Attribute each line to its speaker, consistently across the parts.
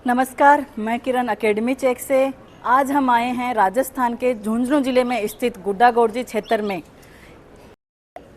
Speaker 1: नमस्कार, मैं किरण academy check से। आज हम आए हैं राजस्थान के झुंझुनू जिले में स्थित गुड्डागोड़जी क्षेत्र में।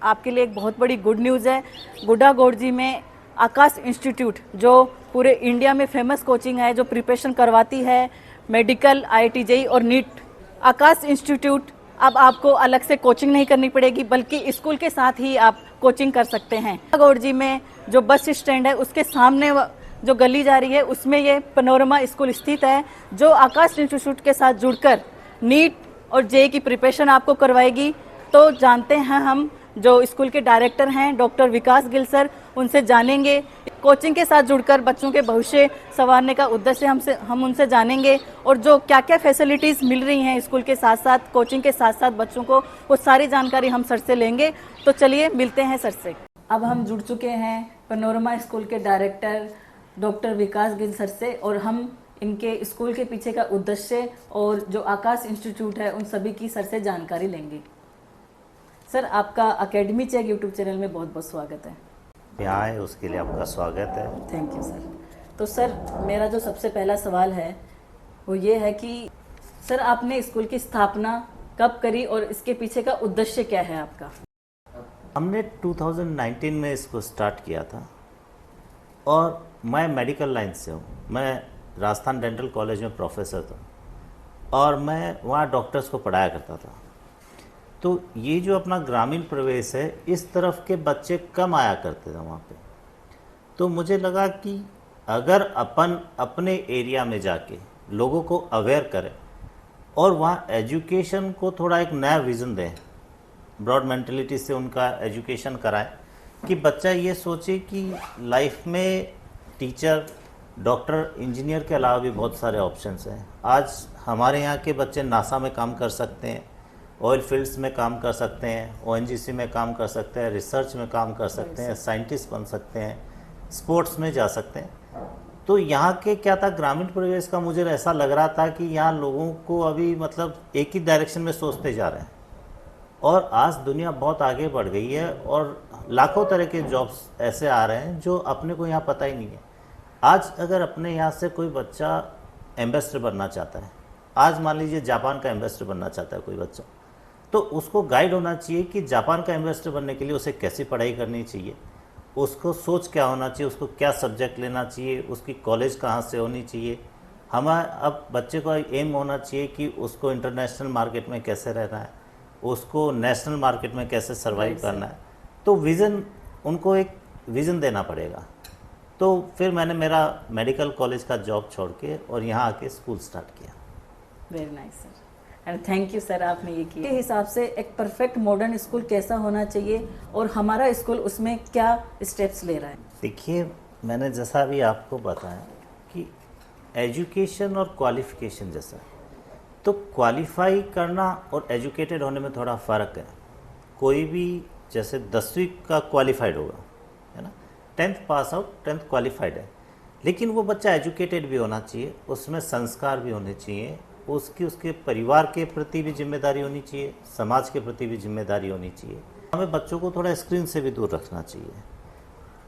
Speaker 1: आपके लिए एक बहुत बड़ी गुड न्यूज़ है। गुड्डागोड़जी में आकाश इंस्टीट्यूट, जो पूरे इंडिया में फेमस कोचिंग है, जो प्रिपरेशन करवाती है मेडिकल, IIT JEE और नीट। आकाश इंस्टीट्यूट अब आपको अलग से कोचिंग नहीं करनी पड़ेगी, बल्कि स्कूल के साथ ही आप कोचिंग कर सकते हैं। गुड्डागोड़जी में जो बस स्टैंड है, उसके सामने जो गली जा रही है, उसमें ये पैनोरमा स्कूल स्थित है, जो आकाश इंस्टीट्यूट के साथ जुड़कर नीट और JEE की प्रिपरेशन आपको करवाएगी। तो जानते हैं हम जो स्कूल के डायरेक्टर हैं डॉक्टर विकास गिल सर, उनसे जानेंगे। कोचिंग के साथ जुड़कर बच्चों के भविष्य संवारने का उद्देश्य हम उनसे जानेंगे, और जो क्या क्या फैसिलिटीज़ मिल रही हैं स्कूल के साथ साथ, कोचिंग के साथ साथ बच्चों को, वो सारी जानकारी हम सर से लेंगे। तो चलिए मिलते हैं सर से। अब हम जुड़ चुके हैं पैनोरमा स्कूल के डायरेक्टर डॉक्टर विकास गिल सर से, और हम इनके स्कूल के पीछे का उद्देश्य और जो आकाश इंस्टीट्यूट है उन सभी की सर से जानकारी लेंगे। सर, आपका अकेडमी चेक यूट्यूब चैनल में बहुत बहुत स्वागत है।
Speaker 2: यहाँ है उसके लिए आपका स्वागत है।
Speaker 1: Thank you sir. तो सर, मेरा जो सबसे पहला सवाल है वो ये है कि सर, आपने स्कूल की स्थापना कब करी और इसके पीछे का उद्देश्य क्या है आपका?
Speaker 2: हमने 2019 में इसको स्टार्ट किया था, और मैं मेडिकल लाइन से हूँ। मैं राजस्थान डेंटल कॉलेज में प्रोफेसर था, और मैं वहाँ डॉक्टर्स को पढ़ाया करता था। तो ये जो अपना ग्रामीण प्रवेश है, इस तरफ के बच्चे कम आया करते थे वहाँ पे। तो मुझे लगा कि अगर अपन अपने एरिया में जाके लोगों को अवेयर करें और वहाँ एजुकेशन को थोड़ा एक नया विज़न दें, ब्रॉड मेंटलिटी से उनका एजुकेशन कराएं, कि बच्चा ये सोचे कि लाइफ में टीचर, डॉक्टर, इंजीनियर के अलावा भी बहुत सारे ऑप्शंस हैं। आज हमारे यहाँ के बच्चे नासा में काम कर सकते हैं, ऑयल फील्ड्स में काम कर सकते हैं, ONGC में काम कर सकते हैं, रिसर्च में काम कर सकते हैं, साइंटिस्ट बन सकते हैं, स्पोर्ट्स में जा सकते हैं। तो यहाँ के क्या था, ग्रामीण परिवेश का मुझे ऐसा लग रहा था कि यहाँ लोगों को अभी मतलब एक ही डायरेक्शन में सोचते जा रहे हैं, और आज दुनिया बहुत आगे बढ़ गई है, और लाखों तरह के जॉब्स ऐसे आ रहे हैं जो अपने को यहाँ पता ही नहीं है। आज अगर अपने यहाँ से कोई बच्चा एम्बेसडर बनना चाहता है, आज मान लीजिए जापान का एम्बेसडर बनना चाहता है कोई बच्चा, तो उसको गाइड होना चाहिए कि जापान का एम्बेसडर बनने के लिए उसे कैसी पढ़ाई करनी चाहिए, उसको सोच क्या होना चाहिए, उसको क्या सब्जेक्ट लेना चाहिए, उसकी कॉलेज कहाँ से होनी चाहिए। हमारा अब बच्चे का एम होना चाहिए कि उसको इंटरनेशनल मार्केट में कैसे रहना है, उसको नेशनल मार्केट में कैसे सर्वाइव करना है। तो विज़न, उनको एक विज़न देना पड़ेगा। तो फिर मैंने मेरा मेडिकल कॉलेज का जॉब छोड़ के और यहाँ आके स्कूल स्टार्ट किया।
Speaker 1: Very nice sir, and thank you sir, आपने ये किया। के हिसाब से एक परफेक्ट मॉडर्न स्कूल कैसा होना चाहिए, और हमारा स्कूल उसमें क्या स्टेप्स ले रहा है?
Speaker 2: देखिए, मैंने जैसा अभी आपको बताया कि एजुकेशन और क्वालिफिकेशन जैसा, तो क्वालिफाई करना और एजुकेटेड होने में थोड़ा फ़र्क है। कोई भी जैसे 10वीं का क्वालिफाइड होगा, है ना, 10th pass out, 10th qualified है, लेकिन वो बच्चा एजुकेटेड भी होना चाहिए, उसमें संस्कार भी होने चाहिए, उसके परिवार के प्रति भी जिम्मेदारी होनी चाहिए, समाज के प्रति भी जिम्मेदारी होनी चाहिए। हमें बच्चों को थोड़ा स्क्रीन से भी दूर रखना चाहिए।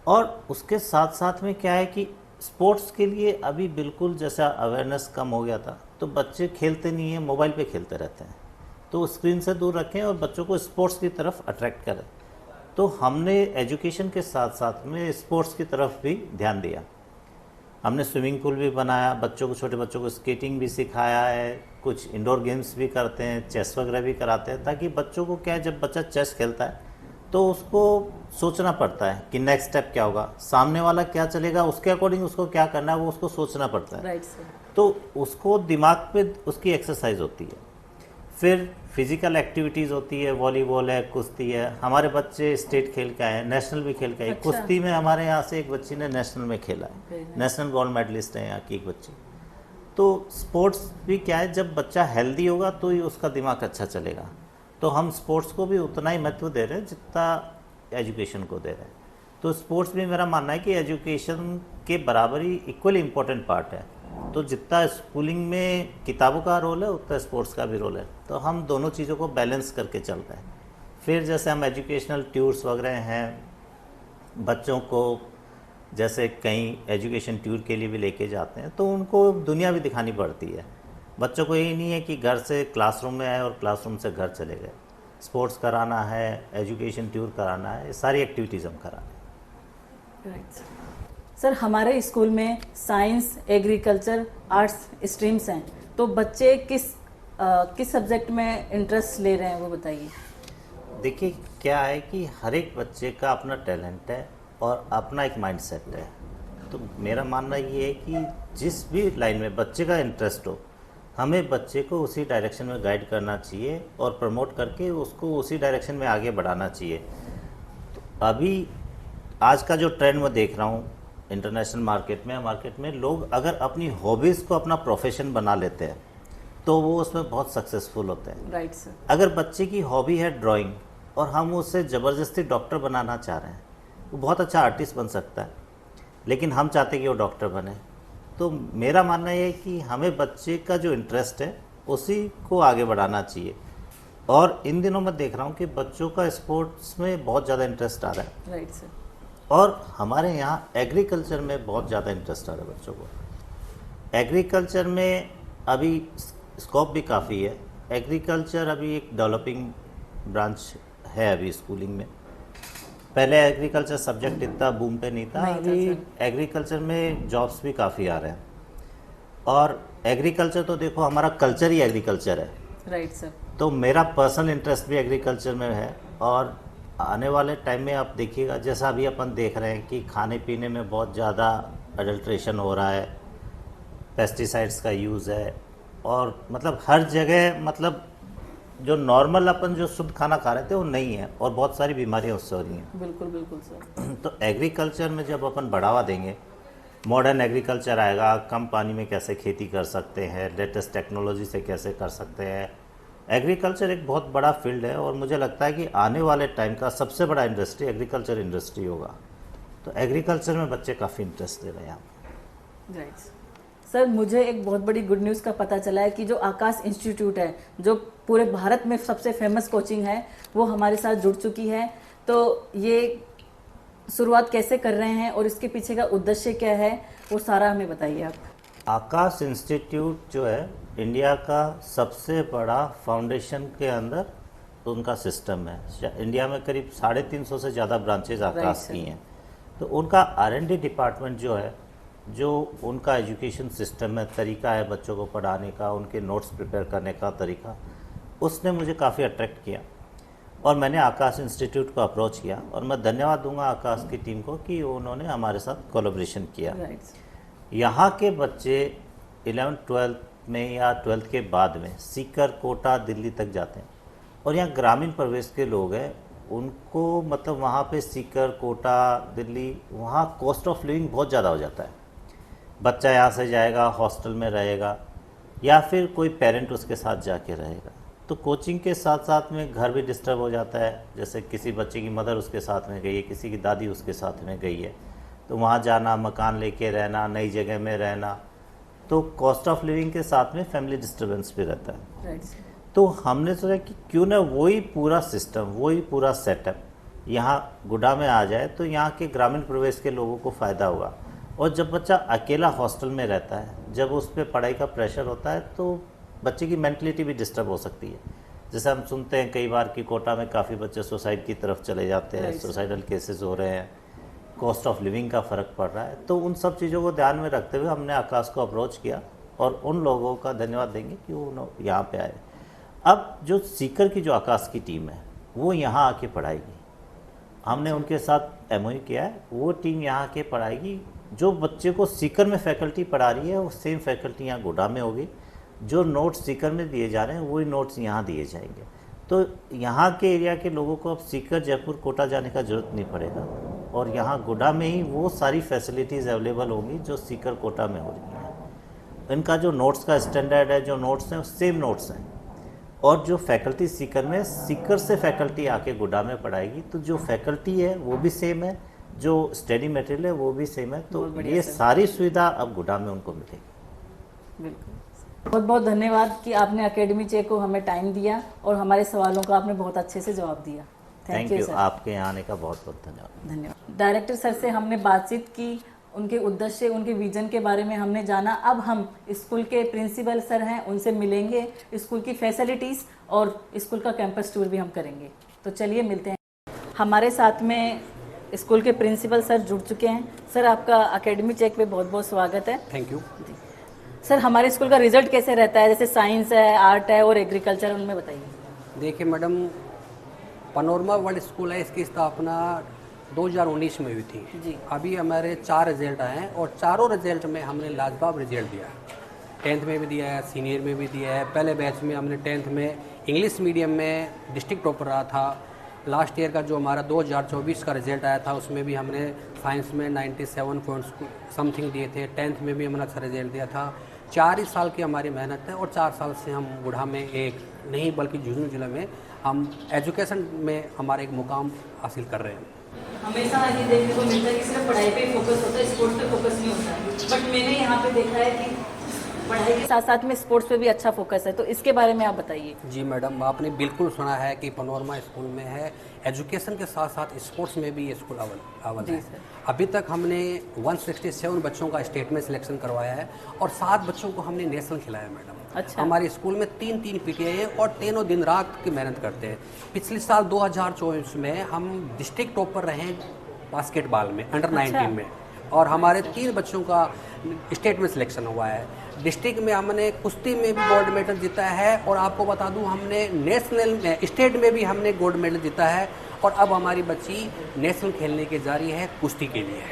Speaker 2: और उसके साथ साथ में क्या है कि स्पोर्ट्स के लिए अभी बिल्कुल जैसा अवेयरनेस कम हो गया था, तो बच्चे खेलते नहीं हैं, मोबाइल पे खेलते रहते हैं। तो स्क्रीन से दूर रखें और बच्चों को स्पोर्ट्स की तरफ अट्रैक्ट करें। तो हमने एजुकेशन के साथ साथ में स्पोर्ट्स की तरफ भी ध्यान दिया। हमने स्विमिंग पूल भी बनाया, बच्चों को, छोटे बच्चों को स्केटिंग भी सिखाया है, कुछ इंडोर गेम्स भी करते हैं, चेस वगैरह भी कराते हैं, ताकि बच्चों को क्या है, जब बच्चा चेस खेलता है तो उसको सोचना पड़ता है कि नेक्स्ट स्टेप क्या होगा, सामने वाला क्या चलेगा, उसके अकॉर्डिंग उसको क्या करना है, वो उसको सोचना पड़ता है।
Speaker 1: Right sir.
Speaker 2: तो उसको दिमाग पे उसकी एक्सरसाइज होती है। फिर फिजिकल एक्टिविटीज़ होती है, वॉलीबॉल है, कुश्ती है। हमारे बच्चे स्टेट खेल के आए हैं, नेशनल भी खेल के आए।
Speaker 1: अच्छा।
Speaker 2: कुश्ती में हमारे यहाँ से एक बच्ची ने नेशनल में खेला है, नेशनल गोल्ड मेडलिस्ट है यहाँ की एक बच्ची। तो स्पोर्ट्स भी क्या है, जब बच्चा हेल्दी होगा तो ही उसका दिमाग अच्छा चलेगा। तो हम स्पोर्ट्स को भी उतना ही महत्व दे रहे हैं जितना एजुकेशन को दे रहे हैं। तो स्पोर्ट्स भी मेरा मानना है कि एजुकेशन के बराबर ही इक्वली इम्पोर्टेंट पार्ट है। तो जितना स्कूलिंग में किताबों का रोल है, उतना स्पोर्ट्स का भी रोल है। तो हम दोनों चीज़ों को बैलेंस करके चल रहे हैं। फिर जैसे हम एजुकेशनल टूर्स वगैरह हैं, बच्चों को जैसे कहीं एजुकेशन टूर के लिए भी लेके जाते हैं, तो उनको दुनिया भी दिखानी पड़ती है। बच्चों को यही नहीं है कि घर से क्लासरूम में आए और क्लासरूम से घर चले गए। स्पोर्ट्स कराना है, एजुकेशन टूर कराना है, ये सारी एक्टिविटीज़ हम करा रहे हैं।
Speaker 1: राइट सर, हमारे स्कूल में साइंस, एग्रीकल्चर, आर्ट्स स्ट्रीम्स हैं, तो बच्चे किस सब्जेक्ट में इंटरेस्ट ले रहे हैं वो बताइए।
Speaker 2: देखिए क्या है कि हर एक बच्चे का अपना टैलेंट है और अपना एक माइंडसेट है। तो मेरा मानना ये है कि जिस भी लाइन में बच्चे का इंटरेस्ट हो, हमें बच्चे को उसी डायरेक्शन में गाइड करना चाहिए और प्रमोट करके उसको उसी डायरेक्शन में आगे बढ़ाना चाहिए। तो अभी आज का जो ट्रेंड मैं देख रहा हूँ इंटरनेशनल मार्केट में लोग अगर अपनी हॉबीज़ को अपना प्रोफेशन बना लेते हैं तो वो उसमें बहुत सक्सेसफुल होते हैं।
Speaker 1: Right sir.
Speaker 2: अगर बच्चे की हॉबी है ड्राइंग और हम उसे ज़बरदस्ती डॉक्टर बनाना चाह रहे हैं, वो बहुत अच्छा आर्टिस्ट बन सकता है, लेकिन हम चाहते हैं कि वो डॉक्टर बने। तो मेरा मानना ये है कि हमें बच्चे का जो इंटरेस्ट है उसी को आगे बढ़ाना चाहिए। और इन दिनों मैं देख रहा हूँ कि बच्चों का स्पोर्ट्स में बहुत ज़्यादा इंटरेस्ट आ रहा है।
Speaker 1: Right sir.
Speaker 2: और हमारे यहाँ एग्रीकल्चर में बहुत ज़्यादा इंटरेस्ट आ रहा है बच्चों को। एग्रीकल्चर में अभी स्कोप भी काफ़ी है। एग्रीकल्चर अभी एक डेवलपिंग ब्रांच है अभी स्कूलिंग में। पहले एग्रीकल्चर सब्जेक्ट इतना बूम पे नहीं था, अभी एग्रीकल्चर में जॉब्स भी काफ़ी आ रहे हैं। और एग्रीकल्चर तो देखो हमारा कल्चर ही एग्रीकल्चर है।
Speaker 1: Right sir.
Speaker 2: तो मेरा पर्सनल इंटरेस्ट भी एग्रीकल्चर में है। और आने वाले टाइम में आप देखिएगा, जैसा अभी अपन देख रहे हैं कि खाने पीने में बहुत ज़्यादा अडल्ट्रेशन हो रहा है, पेस्टिसाइड्स का यूज़ है, और मतलब हर जगह मतलब जो नॉर्मल अपन जो शुद्ध खाना खा रहे थे वो नहीं है, और बहुत सारी बीमारियां उससे हो रही हैं।
Speaker 1: बिल्कुल बिल्कुल सर।
Speaker 2: तो एग्रीकल्चर में जब अपन बढ़ावा देंगे, मॉडर्न एग्रीकल्चर आएगा, कम पानी में कैसे खेती कर सकते हैं, लेटेस्ट टेक्नोलॉजी से कैसे कर सकते हैं। एग्रीकल्चर एक बहुत बड़ा फील्ड है और मुझे लगता है कि आने वाले टाइम का सबसे बड़ा इंडस्ट्री एग्रीकल्चर इंडस्ट्री होगा। तो एग्रीकल्चर में बच्चे काफ़ी इंटरेस्ट ले रहे हैं यहाँ पर।
Speaker 1: राइट सर, मुझे एक बहुत बड़ी गुड न्यूज़ का पता चला है कि जो आकाश इंस्टीट्यूट है, जो पूरे भारत में सबसे फेमस कोचिंग है, वो हमारे साथ जुड़ चुकी है। तो ये शुरुआत कैसे कर रहे हैं और इसके पीछे का उद्देश्य क्या है, वो सारा हमें बताइए आप।
Speaker 2: आकाश इंस्टीट्यूट जो है इंडिया का सबसे बड़ा फाउंडेशन के अंदर उनका सिस्टम है। इंडिया में करीब 350 से ज़्यादा ब्रांचेज आकाश की हैं। तो उनका R&D डिपार्टमेंट जो है, जो उनका एजुकेशन सिस्टम है, तरीका है बच्चों को पढ़ाने का, उनके नोट्स प्रिपेयर करने का तरीका, उसने मुझे काफ़ी अट्रैक्ट किया और मैंने आकाश इंस्टीट्यूट को अप्रोच किया। और मैं धन्यवाद दूंगा आकाश की टीम को कि उन्होंने हमारे साथ कोलैबोरेशन किया। यहाँ के बच्चे 11th-12th में या 12th के बाद में सीकर, कोटा, दिल्ली तक जाते हैं, और यहाँ ग्रामीण प्रवेश के लोग हैं, उनको मतलब वहाँ पे सीकर, कोटा, दिल्ली, वहाँ कॉस्ट ऑफ लिविंग बहुत ज़्यादा हो जाता है। बच्चा यहाँ से जाएगा, हॉस्टल में रहेगा, या फिर कोई पेरेंट उसके साथ जाके रहेगा। तो कोचिंग के साथ साथ में घर भी डिस्टर्ब हो जाता है। जैसे किसी बच्चे की मदर उसके साथ में गई है, किसी की दादी उसके साथ में गई है, तो वहाँ जाना, मकान लेके रहना, नई जगह में रहना, तो कॉस्ट ऑफ लिविंग के साथ में फैमिली डिस्टर्बेंस भी रहता है। तो हमने सोचा कि क्यों ना वही पूरा सिस्टम, वही पूरा सेटअप यहाँ गुडा में आ जाए, तो यहाँ के ग्रामीण प्रवेश के लोगों को फ़ायदा होगा। और जब बच्चा अकेला हॉस्टल में रहता है, जब उस पर पढ़ाई का प्रेशर होता है, तो बच्चे की मेंटलिटी भी डिस्टर्ब हो सकती है। जैसे हम सुनते हैं कई बार कि कोटा में काफ़ी बच्चे सुसाइड की तरफ चले जाते हैं, सुसाइडल केसेस हो रहे हैं, कॉस्ट ऑफ लिविंग का फ़र्क पड़ रहा है। तो उन सब चीज़ों को ध्यान में रखते हुए हमने आकाश को अप्रोच किया, और उन लोगों का धन्यवाद देंगे कि वो यहाँ पे आए। अब जो सीकर की जो आकाश की टीम है वो यहाँ आके पढ़ाएगी। हमने उनके साथ MOU किया है, वो टीम यहाँ आके पढ़ाएगी। जो बच्चे को सीकर में फैकल्टी पढ़ा रही है वो सेम फैकल्टी यहाँ गुडा में होगी। जो नोट्स सीकर में दिए जा रहे हैं वही नोट्स यहाँ दिए जाएंगे। तो यहाँ के एरिया के लोगों को अब सीकर, जयपुर, कोटा जाने का ज़रूरत नहीं पड़ेगा, और यहाँ गुडा में ही वो सारी फैसिलिटीज़ अवेलेबल होंगी जो सीकर, कोटा में हो रही हैं। इनका जो नोट्स का स्टैंडर्ड है, जो नोट्स हैं सेम नोट्स हैं, और जो फैकल्टी सीकर में, सीकर से फैकल्टी आके गुडा में पढ़ाएगी, तो जो फैकल्टी है वो भी सेम है, जो स्टडी मटेरियल है वो भी सेम है। तो ये सारी सुविधा अब गुडा में उनको मिलेगी।
Speaker 1: बिल्कुल, बहुत बहुत धन्यवाद कि आपने एकेडमी चेक को हमें टाइम दिया और हमारे सवालों का आपने बहुत अच्छे से जवाब दिया।
Speaker 2: Thank
Speaker 1: you,
Speaker 2: you,
Speaker 1: sir.
Speaker 2: आपके यहाँ आने का बहुत बहुत धन्यवाद।
Speaker 1: धन्यवाद। डायरेक्टर सर से हमने बातचीत की, उनके उद्देश्य, उनके विजन के बारे में हमने जाना। अब हम स्कूल के प्रिंसिपल सर हैं, उनसे मिलेंगे, स्कूल की फैसिलिटीज़ और स्कूल का कैंपस टूर भी हम करेंगे। तो चलिए मिलते हैं। हमारे साथ में स्कूल के प्रिंसिपल सर जुड़ चुके हैं। सर, आपका एकेडमी चेक पे बहुत बहुत स्वागत है।
Speaker 3: Thank you.
Speaker 1: सर, हमारे स्कूल का रिजल्ट कैसे रहता है? जैसे साइंस है, आर्ट है और एग्रीकल्चर, उनमें बताइए।
Speaker 3: देखिए मैडम, पनोरमा वर्ल्ड स्कूल है, इसकी स्थापना 2019 में हुई थी
Speaker 1: जी।
Speaker 3: अभी हमारे 4 रिजल्ट आए हैं और चारों रिजल्ट में हमने लाजवाब रिजल्ट दिया है। 10th में भी दिया है, सीनियर में भी दिया है। पहले बैच में हमने 10th में इंग्लिश मीडियम में डिस्ट्रिक्ट टॉपर रहा था। लास्ट ईयर का जो हमारा 2024 का रिजल्ट आया था उसमें भी हमने साइंस में 97 पॉइंट्स समथिंग दिए थे। 10th में भी हमने अच्छा रिजल्ट दिया था। 4 ही साल की हमारी मेहनत है और 4 साल से हम बुढ़ा में एक नहीं बल्कि झुंझुनू जिले में हम एजुकेशन में हमारा एक मुकाम हासिल कर रहे हैं।
Speaker 1: हमेशा ये देखने को मिलता है कि सिर्फ पढ़ाई पे फोकस होता है, स्पोर्ट्स पे फोकस नहीं होता है। बट मैंने यहाँ पे देखा है कि पढ़ाई के साथ साथ में स्पोर्ट्स पे भी अच्छा फोकस है, तो इसके बारे में आप बताइए।
Speaker 3: जी मैडम, आपने बिल्कुल सुना है कि पनोरमा स्कूल में है एजुकेशन के साथ साथ स्पोर्ट्स में भी ये स्कूल अव्वल
Speaker 1: जी
Speaker 3: है।
Speaker 1: सर।
Speaker 3: अभी तक हमने 167 बच्चों का स्टेट में सिलेक्शन करवाया है और 7 बच्चों को हमने नेशनल खिलाया मैडम।
Speaker 1: अच्छा।
Speaker 3: हमारे स्कूल में 3 पीटीआई है और तीनों दिन रात की मेहनत करते हैं। पिछले साल 2024 में हम डिस्ट्रिक्ट टॉपर रहे बास्केटबॉल में अंडर 19 में और हमारे 3 बच्चों का स्टेट में सिलेक्शन हुआ है। डिस्ट्रिक्ट में हमने कुश्ती में भी गोल्ड मेडल जीता है और आपको बता दूं हमने नेशनल में स्टेट में भी हमने गोल्ड मेडल जीता है और अब हमारी बच्ची नेशनल खेलने की जा रही है कुश्ती के लिए।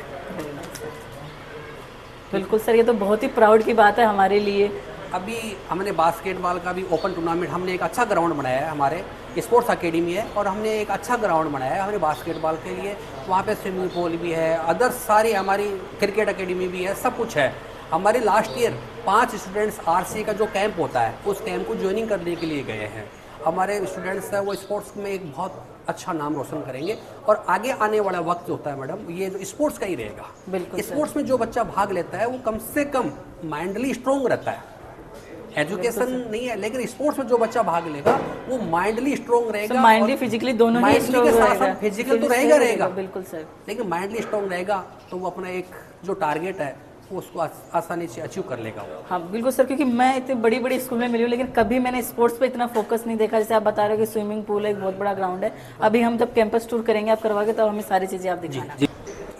Speaker 1: बिल्कुल सर, ये तो बहुत ही प्राउड की बात है हमारे लिए।
Speaker 3: अभी हमने बास्केटबॉल का भी ओपन टूर्नामेंट, हमने एक अच्छा ग्राउंड बनाया है, हमारे स्पोर्ट्स अकेडमी है और हमने एक अच्छा ग्राउंड बनाया है हमने बास्केटबॉल के लिए। वहाँ पे स्विमिंग पूल भी है, अदर सारी हमारी क्रिकेट अकेडमी भी है, सब कुछ है। हमारे लास्ट ईयर 5 स्टूडेंट्स आरसी का जो कैंप होता है उस कैंप को ज्वाइनिंग करने के लिए गए हैं। हमारे स्टूडेंट्स हैं वो स्पोर्ट्स में एक बहुत अच्छा नाम रोशन करेंगे और आगे आने वाला वक्त जो होता है मैडम ये जो स्पोर्ट्स का ही रहेगा।
Speaker 1: बिल्कुल
Speaker 3: स्पोर्ट्स में जो बच्चा भाग लेता है वो कम से कम माइंडली स्ट्रोंग रहता है। एजुकेशन नहीं है लेकिन स्पोर्ट्स में जो बच्चा भाग लेगा वो माइंडली स्ट्रोंग रहेगा।
Speaker 1: माइंडली फिजिकली दोनों ही
Speaker 3: माइंडली
Speaker 1: स्ट्रांग
Speaker 3: के साथ
Speaker 1: रहेगा।
Speaker 3: साथ फिजिकल तो रहेगा।
Speaker 1: बिल्कुल सर।
Speaker 3: लेकिन माइंडली स्ट्रोंग रहेगा तो वो अपना एक जो टारगेट है वो उसको आसानी से अचीव कर लेगा वो।
Speaker 1: हाँ बिल्कुल सर, क्योंकि मैं इतने बड़ी बड़ी स्कूल में मिली हूँ लेकिन कभी मैंने स्पोर्ट्स पे इतना फोकस नहीं देखा। जैसे आप बता रहे हो कि स्विमिंग पूल है, एक बहुत बड़ा ग्राउंड है। अभी हम जब कैंपस टूर करेंगे आप करवाओगे तब हमें सारी चीज़ें आप दिखाना।
Speaker 3: जी।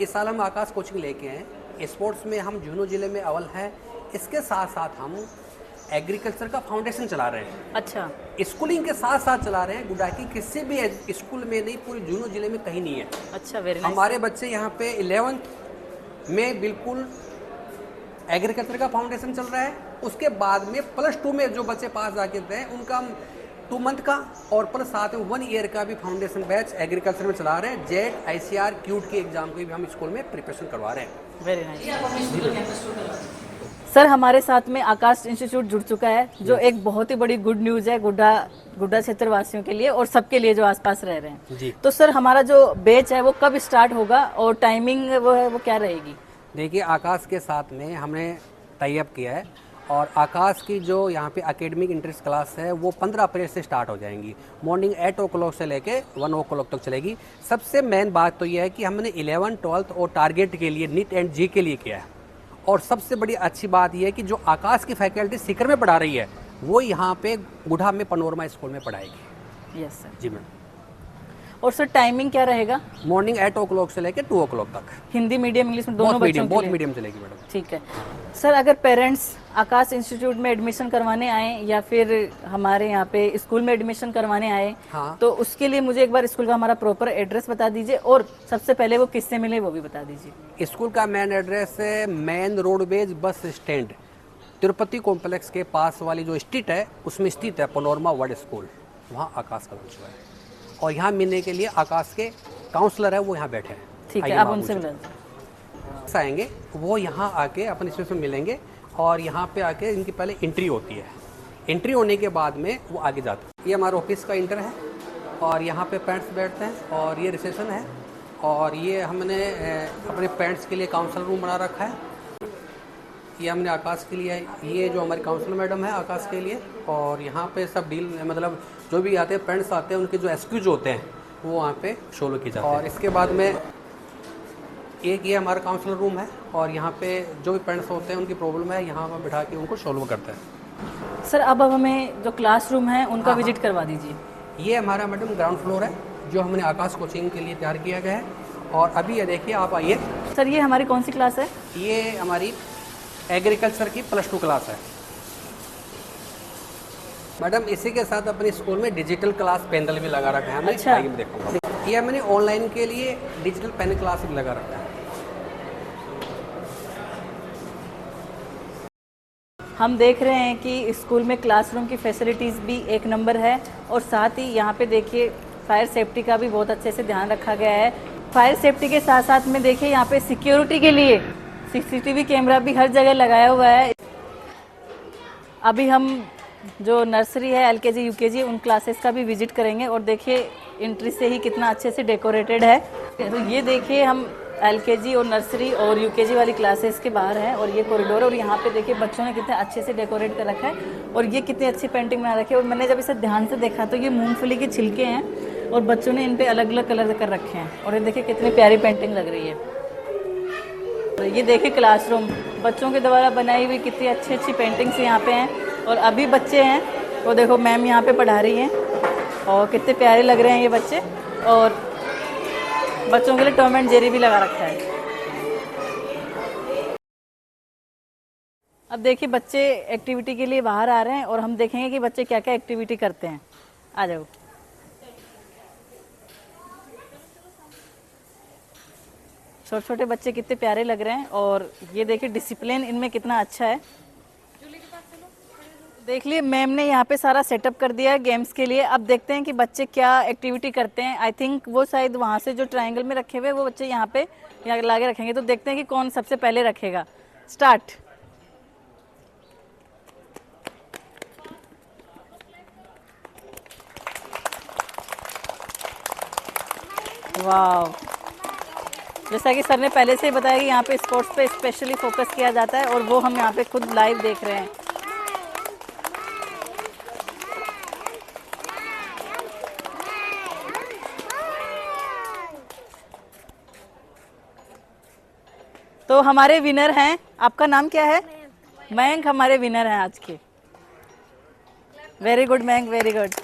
Speaker 3: इस साल हम आकाश कोचिंग लेके हैं। स्पोर्ट्स में हम झुंझुनू जिले में अव्वल हैं। इसके साथ साथ हम एग्रीकल्चर का फाउंडेशन चला रहे हैं।
Speaker 1: अच्छा।
Speaker 3: स्कूलिंग के साथ साथ चला रहे हैं। गुडाकी किसी भी स्कूल में नहीं, पूरे झुंझुनू जिले में कहीं नहीं है।
Speaker 1: अच्छा, वेरी नाइस।
Speaker 3: हमारे बच्चे यहाँ पे 11th में बिल्कुल एग्रीकल्चर का फाउंडेशन चल रहा है। उसके बाद में +2 में जो बच्चे पास आके हैं उनका 2 मंथ का और प्लस साथ में 1 ईयर का भी फाउंडेशन बैच एग्रीकल्चर में चला रहे हैं। जेट ICR क्यूट के एग्जाम को भी हम स्कूल में प्रिपरेशन करवा रहे हैं।
Speaker 1: Very nice. सर, हमारे साथ में आकाश इंस्टीट्यूट जुड़ चुका है जो एक बहुत ही बड़ी गुड न्यूज़ है गुड्डा क्षेत्र वासियों के लिए और सबके लिए जो आसपास रह रहे हैं
Speaker 3: जी।
Speaker 1: तो सर हमारा जो बैच है वो कब स्टार्ट होगा और टाइमिंग वो क्या रहेगी?
Speaker 3: देखिए, आकाश के साथ में हमने टाई अप किया है और आकाश की जो यहाँ पे एकेडमिक इंट्रेंस क्लास है वो 15 अप्रैल से स्टार्ट हो जाएंगी। मॉर्निंग 8 o'clock से लेके 1 o'clock तक चलेगी। सबसे मेन बात तो यह है कि हमने 11th 12th और टारगेट के लिए नीट एंड जी के लिए किया है और सबसे बड़ी अच्छी बात यह है कि जो आकाश की फैकल्टी सीकर में पढ़ा रही है वो यहाँ पे गुढ़ा में पनोरमा स्कूल में पढ़ाएगी।
Speaker 1: Yes sir.
Speaker 3: जी मैम।
Speaker 1: और सर टाइमिंग क्या रहेगा?
Speaker 3: मॉर्निंग 8 o'clock से लेके 2 o'clock तक।
Speaker 1: हिंदी मीडियम इंग्लिश में दोनों बच्चों के
Speaker 3: बहुत
Speaker 1: लिए?
Speaker 3: मीडियम चलेगी मैडम।
Speaker 1: ठीक है सर। अगर पेरेंट्स आकाश इंस्टीट्यूट में एडमिशन करवाने आए या फिर हमारे यहाँ पे स्कूल में एडमिशन करवाने आए
Speaker 3: हाँ।
Speaker 1: तो उसके लिए मुझे एक बार स्कूल का हमारा प्रॉपर एड्रेस बता दीजिए और सबसे पहले वो किससे मिले वो भी बता दीजिए।
Speaker 3: स्कूल का मेन एड्रेस है main roadways bus stand, Tirupati complex के पास वाली जो स्ट्रीट है उसमें स्थित है पनोरमा वर्ल्ड स्कूल। वहाँ आकाश का लंच है और यहाँ मिलने के लिए आकाश के काउंसलर है वो यहाँ बैठे हैं।
Speaker 1: ठीक है,
Speaker 3: आइए
Speaker 1: आप
Speaker 3: वहाँ
Speaker 1: उनसे
Speaker 3: पूछें।
Speaker 1: मिलें।
Speaker 3: आएंगे वो यहाँ आके अपने इसमें मिलेंगे और यहाँ पे आके इनकी पहले एंट्री होती है। एंट्री होने के बाद में वो आगे जाते हैं। ये हमारा ऑफिस का इंटर है और यहाँ पे पेरेंट्स बैठते हैं और ये रिसेप्शन है और ये हमने अपने पेरेंट्स के लिए काउंसलर रूम बना रखा है। ये हमने आकाश के लिए, ये जो हमारी काउंसलर मैडम है आकाश के लिए और यहाँ पे सब डील मतलब जो भी आते हैं पेरेंट्स आते हैं उनके जो एक्सक्यूज होते हैं वो वहाँ पे सोल्व की जाती है। और इसके बाद में एक ये हमारा काउंसलर रूम है, और यहाँ पे जो भी पेरेंट्स होते हैं उनकी प्रॉब्लम है यहाँ पर बिठा के उनको सोल्व करते हैं।
Speaker 1: सर अब हमें जो क्लासरूम है उनका विजिट करवा दीजिए।
Speaker 3: ये हमारा मैडम ग्राउंड फ्लोर है जो हमने आकाश कोचिंग के लिए तैयार किया गया है। और अभी ये देखिए, आप आइए।
Speaker 1: सर ये हमारी कौन सी क्लास है?
Speaker 3: ये हमारी एग्रीकल्चर की +2 क्लास है मैडम। इसी के साथ अपने स्कूल में डिजिटल क्लास पैनल भी लगा रखा है हमने।
Speaker 1: अच्छा।
Speaker 3: आइए मैं देखूँगा। ये मैंने ऑनलाइन के लिए डिजिटल पेन क्लास भी लगा रखा है।
Speaker 1: हम देख रहे हैं कि स्कूल में क्लासरूम की फैसिलिटीज़ भी एक नंबर है, और साथ ही यहाँ पे देखिए फायर सेफ्टी का भी बहुत अच्छे से ध्यान रखा गया है। फायर सेफ्टी के साथ साथ में देखिए यहाँ पे सिक्योरिटी के लिए CCTV कैमरा भी हर जगह लगाया हुआ है। अभी हम जो नर्सरी है, LKG UKG, उन क्लासेस का भी विजिट करेंगे। और देखिए एंट्री से ही कितना अच्छे से डेकोरेटेड है। तो ये देखिए हम LKG और नर्सरी और UKG वाली क्लासेस के बाहर हैं, और ये कॉरिडोर, और यहाँ पे देखिए बच्चों ने कितने अच्छे से डेकोरेट कर रखा है, और ये कितनी अच्छी पेंटिंग बना रखी है। और मैंने जब इसे ध्यान से देखा तो ये मूंगफली के छिलके हैं, और बच्चों ने इन पे अलग अलग कलर कर रखे हैं, और ये देखिए कितनी प्यारी पेंटिंग लग रही है। तो ये देखिए क्लासरूम बच्चों के द्वारा बनाई हुई कितनी अच्छी अच्छी पेंटिंग्स यहाँ पे हैं। और अभी बच्चे हैं, तो देखो मैम यहाँ पे पढ़ा रही हैं, और कितने प्यारे लग रहे हैं ये बच्चे। और बच्चों के लिए टॉम एंड जेरी भी लगा रखा है। अब देखिए बच्चे एक्टिविटी के लिए बाहर आ रहे हैं, और हम देखेंगे कि बच्चे क्या क्या एक्टिविटी करते हैं। आ जाओ। छोटे छोटे बच्चे कितने प्यारे लग रहे हैं, और ये देखिए डिसिप्लिन इनमें कितना अच्छा है। देख लिए मैम ने यहाँ पे सारा सेटअप कर दिया है गेम्स के लिए। अब देखते हैं कि बच्चे क्या एक्टिविटी करते हैं। आई थिंक वो शायद वहाँ से जो ट्रायंगल में रखे हुए वो बच्चे यहाँ पे लाके रखेंगे। तो देखते हैं कि कौन सबसे पहले रखेगा। स्टार्ट। वाह, जैसा कि सर ने पहले से ही बताया कि यहाँ पे स्पोर्ट्स पे स्पेशली फोकस किया जाता है, और वो हम यहाँ पे खुद लाइव देख रहे हैं। तो हमारे विनर हैं, आपका नाम क्या है? मयंक हमारे विनर हैं आज के। Very good Mayank, very good.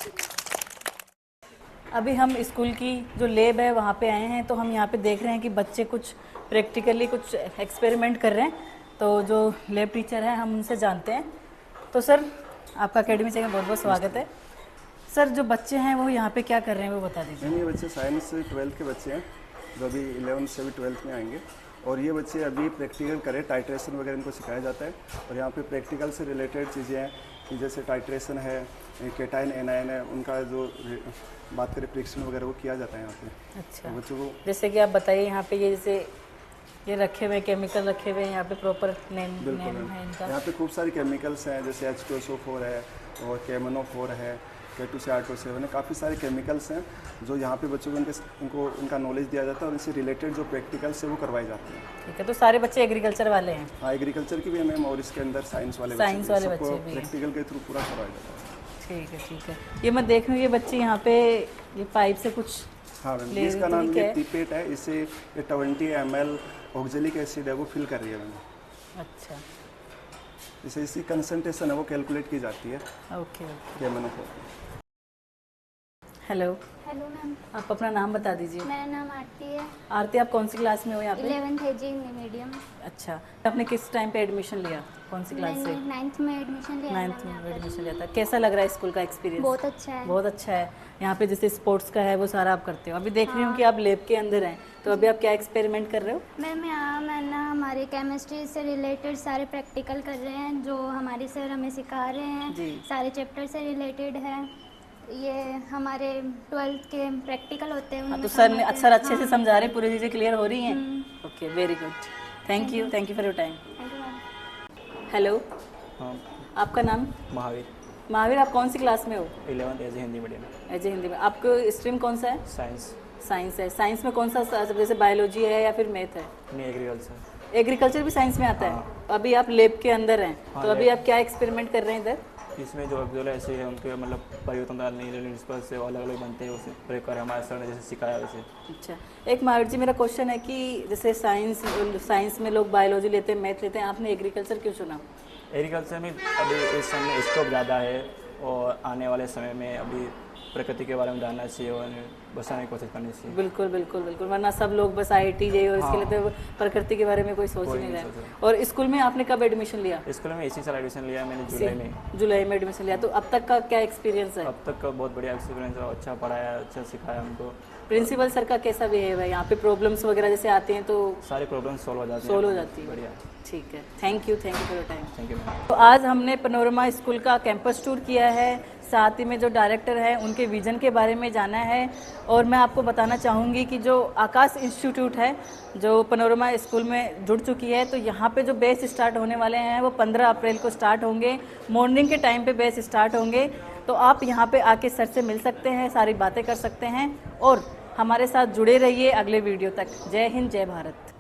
Speaker 1: अभी हम स्कूल की जो लैब है वहाँ पे आए हैं, तो हम यहाँ पे देख रहे हैं कि बच्चे कुछ प्रैक्टिकली कुछ एक्सपेरिमेंट कर रहे हैं। तो जो लैब टीचर हैं हम उनसे जानते हैं। तो सर आपका अकेडमी से बहुत बहुत स्वागत है। सर जो बच्चे हैं वो यहाँ पे क्या कर रहे हैं वो बता दीजिए।
Speaker 4: ये बच्चे साइंस से 12th के बच्चे हैं जो अभी 11th से भी 12th में आएंगे, और ये बच्चे अभी प्रैक्टिकल करें, टाइट्रेशन वगैरह इनको सिखाया जाता है। और यहाँ पे प्रैक्टिकल से रिलेटेड चीज़ें हैं कि जैसे टाइट्रेशन है, केटाइन एनायन है, उनका जो बात करें प्रिडिक्शन वगैरह वो किया जाता है यहाँ पे।
Speaker 1: अच्छा,
Speaker 4: तो बच्चों को
Speaker 1: जैसे कि आप बताइए यहाँ पे ये जैसे ये रखे हुए केमिकल रखे हुए हैं, यहाँ पे प्रॉपर नेम है इनका।
Speaker 4: यहाँ पे खूब सारी केमिकल्स हैं, जैसे H2SO4 है और KMNO4 है, K2CR27 है, काफ़ी सारे केमिकल्स हैं जो यहाँ पे बच्चों को उनका नॉलेज दिया जाता है, और इनसे रिलेटेड जो प्रैक्टिकल्स है वो करवाए जाते हैं।
Speaker 1: ठीक है, तो सारे बच्चे एग्रीकल्चर वाले हैं?
Speaker 4: हाँ, एग्रीकल्चर की भी है मैम, और इसके अंदर साइंस वाले
Speaker 1: बच्चे भी
Speaker 4: प्रैक्टिकल के थ्रू पूरा करवाया जाता है।
Speaker 1: ठीक है, ठीक है। ये मैं देख रही हूँ ये बच्चे यहाँ पे ये पाइप से कुछ,
Speaker 4: हाँ मैम, इसका नाम ये टीपेट है। इसे 20 ml ऑक्जेलिक एसिड है वो फिल कर रही है मैम।
Speaker 1: अच्छा,
Speaker 4: इसे इसकी कंसंट्रेशन है वो कैलकुलेट की जाती है।
Speaker 1: Okay okay.
Speaker 4: KMNO4।
Speaker 1: Hello.
Speaker 5: Hello ma'am,
Speaker 1: आप अपना नाम बता दीजिए।
Speaker 5: मेरा नाम आरती है।
Speaker 1: आरती, आप कौन सी क्लास में हो यहाँ पे?
Speaker 5: 11th है जी, मीडियम।
Speaker 1: अच्छा, आपने किस टाइम पे एडमिशन लिया, कौन सी क्लास से?
Speaker 5: मैंने 9th में एडमिशन लिया।
Speaker 1: 9th में एडमिशन लिया था। कैसा लग रहा है स्कूल का एक्सपीरियंस?
Speaker 5: बहुत अच्छा है।
Speaker 1: बहुत अच्छा है। यहाँ पे जैसे स्पोर्ट्स का है वो सारा आप करते हो। अभी देख रही हूँ कि आप लैब के अंदर हैं, तो अभी आप क्या एक्सपेरिमेंट कर रहे हो?
Speaker 5: मैम यहाँ मैं ना हमारे केमिस्ट्री से रिलेटेड सारे प्रैक्टिकल कर रहे हैं जो हमारे सर हमें सिखा रहे हैं।
Speaker 1: जी।
Speaker 5: सारे चैप्टर से रिलेटेड है। ये हमारे 12th के प्रैक्टिकल होते हैं।
Speaker 1: हाँ, तो
Speaker 5: उनमें
Speaker 1: सर
Speaker 5: हम
Speaker 1: ने
Speaker 5: होते
Speaker 1: सर
Speaker 5: हैं।
Speaker 1: अच्छे से समझा रहे, पूरी चीज़ें क्लियर हो रही हैं? Okay, very good, thank you for your time.
Speaker 5: Thank you, ma'am.
Speaker 1: Hello,
Speaker 6: हाँ,
Speaker 1: आपका नाम?
Speaker 6: महावीर।
Speaker 1: महावीर, आप कौन सी क्लास में हो?
Speaker 6: 11th as Hindi medium.
Speaker 1: As a Hindi में। आपको स्ट्रीम कौन सा है?
Speaker 6: साइंस।
Speaker 1: साइंस है। साइंस में कौन सा, जैसे बायोलॉजी है या फिर मैथ है?
Speaker 6: नहीं, एग्रीकल्चर।
Speaker 1: एग्रीकल्चर भी साइंस में आता है?
Speaker 6: हाँ।
Speaker 1: अभी आप लैब के अंदर हैं,
Speaker 6: हाँ,
Speaker 1: तो अभी आप क्या एक्सपेरिमेंट कर रहे हैं इधर?
Speaker 6: इसमें जो जो ऐसे है उनके मतलब परिवर्तन डालने पर से अलग अलग बनते हैं, उसे प्रयोग कर हमारे सर ने जैसे सिखाया वैसे।
Speaker 1: अच्छा, एक महावीर जी मेरा क्वेश्चन है कि जैसे साइंस में लोग बायोलॉजी लेते हैं, मैथ लेते हैं, आपने एग्रीकल्चर क्यों चुना?
Speaker 6: एग्रीकल्चर में अभी इस समय स्कोप ज़्यादा है और आने वाले समय में अभी प्रकृति के बारे में जानना चाहिए और बचाने की कोशिश करनी चाहिए।
Speaker 1: बिल्कुल बिल्कुल बिल्कुल, वरना सब लोग बस IIT जाइए और इसके लिए तो प्रकृति के बारे में कोई सोच ही नहीं रहा। और स्कूल में आपने कब एडमिशन लिया?
Speaker 6: स्कूल में इसी साल एडमिशन लिया मैंने, जुलाई में
Speaker 1: एडमिशन लिया। तो अब तक का क्या एक्सपीरियंस है?
Speaker 6: अब तक का बहुत बढ़िया एक्सपीरियंस है, अच्छा पढ़ाया, अच्छा सिखाया हमको।
Speaker 1: प्रिंसिपल सर का कैसा बिहेव है? यहाँ पे प्रॉब्लम्स वगैरह जैसे आते हैं तो
Speaker 6: सारे प्रॉब्लम्स सॉल्व हो जाती है। बढ़िया,
Speaker 1: ठीक है, thank you for your time.
Speaker 6: Thank you ma'am.
Speaker 1: तो आज हमने पैनोरमा स्कूल का कैंपस टूर किया है, साथ ही में जो डायरेक्टर है उनके विजन के बारे में जाना है। और मैं आपको बताना चाहूँगी कि जो आकाश इंस्टीट्यूट है जो पैनोरमा स्कूल में जुड़ चुकी है, तो यहाँ पे जो बैच स्टार्ट होने वाले हैं वो 15 अप्रैल को स्टार्ट होंगे। मॉर्निंग के टाइम पे बैच स्टार्ट होंगे, तो आप यहाँ पे आके सर से मिल सकते हैं, सारी बातें कर सकते हैं और हमारे साथ जुड़े रहिए अगले वीडियो तक। जय हिंद, जय भारत।